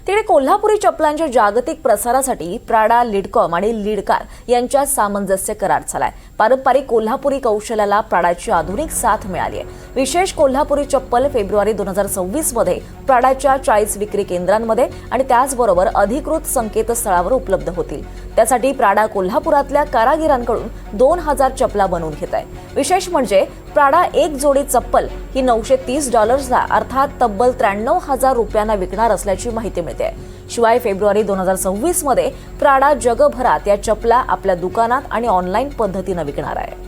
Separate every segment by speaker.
Speaker 1: तिकडे कोल्हापुरी चप्पलांच्या जागतिक प्रसारासाठी प्राडा, लिडकॉम आणि लिडकार यांच्यात सामंजस्य करार झालाय। पारंपरिक कोल्हापुरी कौशल्याला प्राडाची आधुनिक साथ मिळाली आहे। विशेष कोल्हापुरी चप्पल फेब्रुवारी 2026 मध्ये प्राडाच्या 40 विक्री केंद्रांमध्ये आणि त्याचबरोबर अधिकृत संकेतस्थळावर उपलब्ध होतील। त्यासाठी प्राडा कोल्हापुरातल्या कारागिरांकडून 2000 चप्पला बनवून घेत आहे। विशेष म्हणजे प्राडा एक जोडी चप्पल ही $930 अर्थात तब्बल 93,000 रुपयांना विकणार असल्याची माहिती मिळते। शिवाय फेब्रुवारी 2026 मध्ये प्राडा जगभरात या चप्पला आपल्या दुकानात आणि ऑनलाईन पद्धतीने विकणार आहे।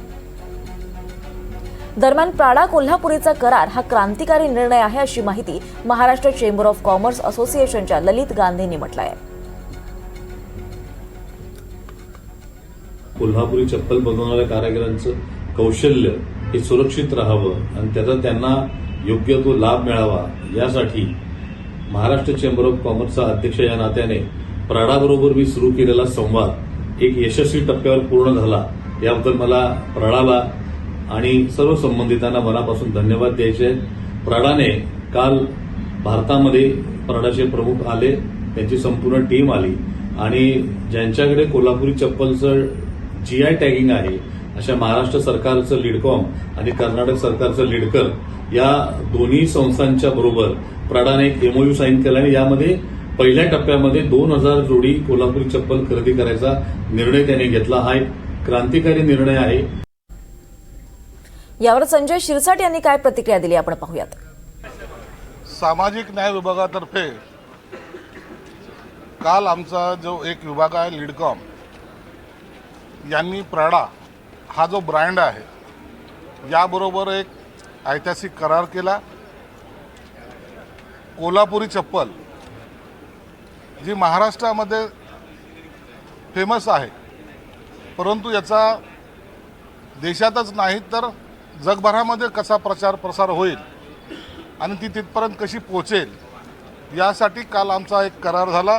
Speaker 1: दरम्यान प्राडा कोल्हापुरीचा करार हा क्रांतिकारी निर्णय आहे अशी माहिती महाराष्ट्र चेंबर ऑफ कॉमर्स असोसिएशनच्या ललित गांधींनी म्हटलं आहे।
Speaker 2: कोल्हापुरी चप्पल बनवणाऱ्या कारागिरांचं कौशल्य हे सुरक्षित राहावं आणि त्याचा त्यांना योग्य तो लाभ मिळावा यासाठी महाराष्ट्र चेंबर ऑफ कॉमर्सचा अध्यक्ष या नात्याने प्राडाबरोबर मी सुरू केलेला संवाद एक यशस्वी टप्प्यावर पूर्ण झाला। याबद्दल मला प्राडाला आणि सर्व संबंधितांना मनापासून धन्यवाद द्यायचे आहेत। प्राडाने काल भारतामध्ये प्राडाचे प्रमुख आले, त्यांची संपूर्ण टीम आली आणि ज्यांच्याकडे कोल्हापुरी चप्पलचं GI टॅगिंग आहे अशा महाराष्ट्र सरकारचं लिडकॉम आणि कर्नाटक सरकारचं लिडकर या दोन्ही संस्थांच्या बरोबर प्राडाने एक MOU साईन केला आणि यामध्ये पहिल्या टप्प्यामध्ये 2000 जोडी कोल्हापुरी चप्पल खरेदी करायचा निर्णय त्यांनी घेतला। हा एक क्रांतिकारी निर्णय आहे।
Speaker 1: यावर संजय शिरसाट यांनी काय प्रतिक्रिया दिली आपण पाहूयात।
Speaker 3: सामाजिक न्याय विभागातर्फे काल आमचा जो एक विभाग आहे लिडकॉम यांनी प्राडा हा जो ब्रँड आहे याबरोबर एक ऐतिहासिक करार केला। कोल्हापुरी चप्पल जी महाराष्ट्रामध्ये फेमस आहे, परंतु याचा देशातच नाही तर जगभरामध्ये कसा प्रसार होईल आणि ती तिथपर्यंत कशी पोहोचेल यासाठी काल आमचा एक करार झाला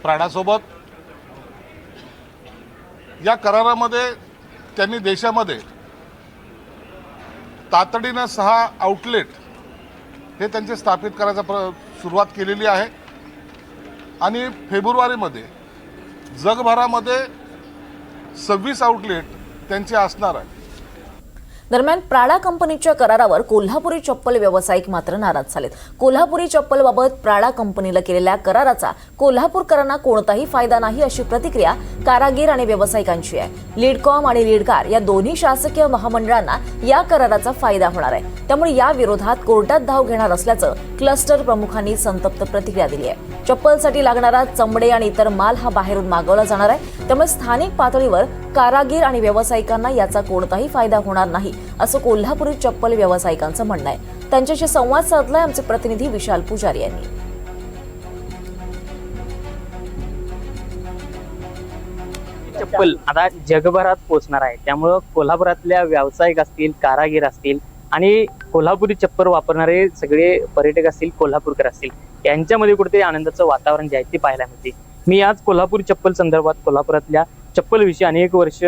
Speaker 3: प्राडासोबत। या करारामध्ये त्यांनी देशामध्ये तातडीनं 6 आउटलेट हे त्यांचे स्थापित करायचा सुरुवात केलेली आहे आणि फेब्रुवारीमध्ये जगभरामध्ये 26 आउटलेट त्यांचे असणार आहे।
Speaker 1: दरम्यान प्राडा कंपनीच्या करारावर कोल्हापुरी चप्पल व्यावसायिक मात्र नाराज झालेत। कोल्हापुरी चप्पलबाबत प्राडा कंपनीला केलेल्या कराराचा कोल्हापूरकरांना कोणताही फायदा नाही अशी प्रतिक्रिया कारागीर आणि व्यावसायिकांची आहे। लिडकॉम आणि लिडकार या दोन्ही शासकीय महामंडळांना या कराराचा फायदा होणार आहे, त्यामुळे या विरोधात कोर्टात धाव घेणार असल्याचं क्लस्टर प्रमुखांनी संतप्त प्रतिक्रिया दिली आहे। चप्पलसाठी लागणारा चमडे आणि इतर माल हा बाहेरून मागवला जाणार आहे, त्यामुळे स्थानिक पातळीवर कारागीर आणि व्यावसायिकांना याचा कोणताही फायदा होणार नाही असं कोल्हापुरी चप्पल व्यावसायिकांचं म्हणणं आहे। त्यांच्याशी संवाद साधलाय आमचे प्रतिनिधी विशाल पुजारी यांनी।
Speaker 4: चप्पल आता जगभरात पोहोचणार आहे, त्यामुळे कोल्हापुरातल्या व्यावसायिक असतील, कारागीर असतील आणि कोल्हापुरी चप्पल वापरणारे सगळे पर्यटक असतील, कोल्हापूरकर असतील, यांच्यामध्ये कुठेतरी आनंदाचं वातावरण जे आहे ते पाहायला मिळते। मी आज कोल्हापुरी चप्पल संदर्भात कोल्हापुरातल्या चप्पल विषयी अनेक वर्ष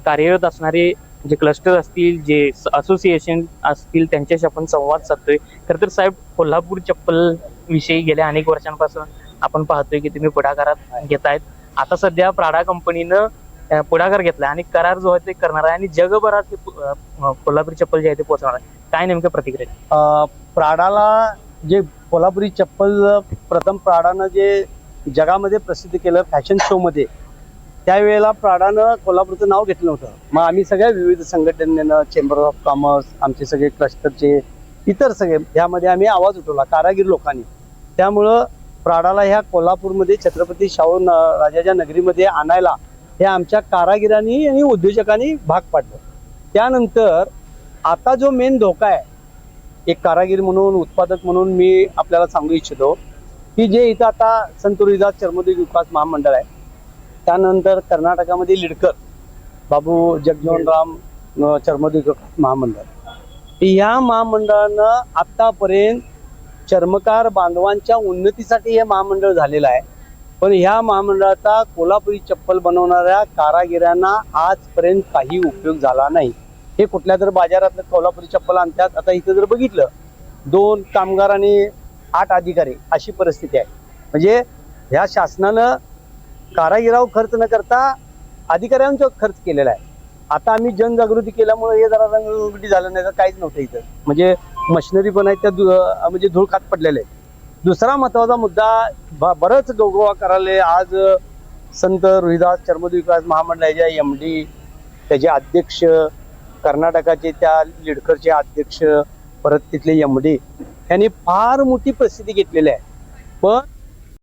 Speaker 4: कार्यरत असणारे जे क्लस्टर असतील, जे असोसिएशन असतील, त्यांच्याशी आपण संवाद साधतोय। खरं तर साहेब, कोल्हापूर चप्पल विषयी गेल्या अनेक वर्षांपासून आपण पाहतोय की तुम्ही पुढाकारात घेतायत। आता सध्या प्राडा कंपनीनं पुढाकार घेतलाय आणि करार जो आहे ते करणार आहे आणि जगभरात कोल्हापुरी चप्पल जे आहे ते पोहोचणार आहे। काय नेमकं प्रतिक्रिया?
Speaker 5: प्राडाला जे कोल्हापुरी चप्पल प्रथम प्राडानं जे जगामध्ये प्रसिद्ध केलं फॅशन शो मध्ये, त्यावेळेला प्राडानं कोल्हापूरचं नाव घेतलं नव्हतं। मग आम्ही सगळ्या विविध संघटनेनं, चेंबर ऑफ कॉमर्स, आमचे सगळे क्लस्टरचे इतर सगळे यामध्ये आम्ही आवाज उठवला कारागीर लोकांनी। त्यामुळं प्राडाला ह्या कोल्हापूरमध्ये छत्रपती शाहू राजाच्या नगरीमध्ये आणायला हे आमच्या कारागिरांनी आणि उद्योजकांनी भाग पाडलं। त्यानंतर आता जो मेन धोका आहे, एक कारागीर म्हणून, उत्पादक म्हणून मी आपल्याला सांगू इच्छितो की जे इथं आता संत तुळशीदास चर्मोद्योग विकास महामंडळ आहे, त्यानंतर कर्नाटकामध्ये लिडकर, बाबू जगजीवनराम चर्मोद्योग विकास महामंडळ, या महामंडळानं आतापर्यंत चर्मकार बांधवांच्या उन्नतीसाठी हे महामंडळ झालेलं आहे। पण ह्या महामंडळाचा कोल्हापुरी चप्पल बनवणाऱ्या कारागिरांना आजपर्यंत काही उपयोग झाला नाही। हे कुठल्या तर बाजारातलं कोल्हापुरी चप्पल आणतात। आता इथं जर बघितलं 2 कामगार आणि 8 अधिकारी अशी परिस्थिती आहे। म्हणजे ह्या शासनानं कारागिरावर खर्च न करता अधिकाऱ्यांचा खर्च केलेला आहे. आता आम्ही जनजागृती केल्यामुळे हे जरा रंगरुगटी झालं, नाही तर काहीच नव्हतं इथं. म्हणजे मशिनरी पण आहेत त्या म्हणजे धूळ खात पडलेले आहेत. दुसरा महत्वाचा मुद्दा, बरंच गोगोवा करायला आज संत रोहिदास चर्मोद्योग विकास महामंडळाच्या MD, त्याचे अध्यक्ष, कर्नाटकाचे त्या लिडकरचे अध्यक्ष, परत तिथले MD यांनी फार मोठी प्रसिद्धी घेतलेली आहे. पण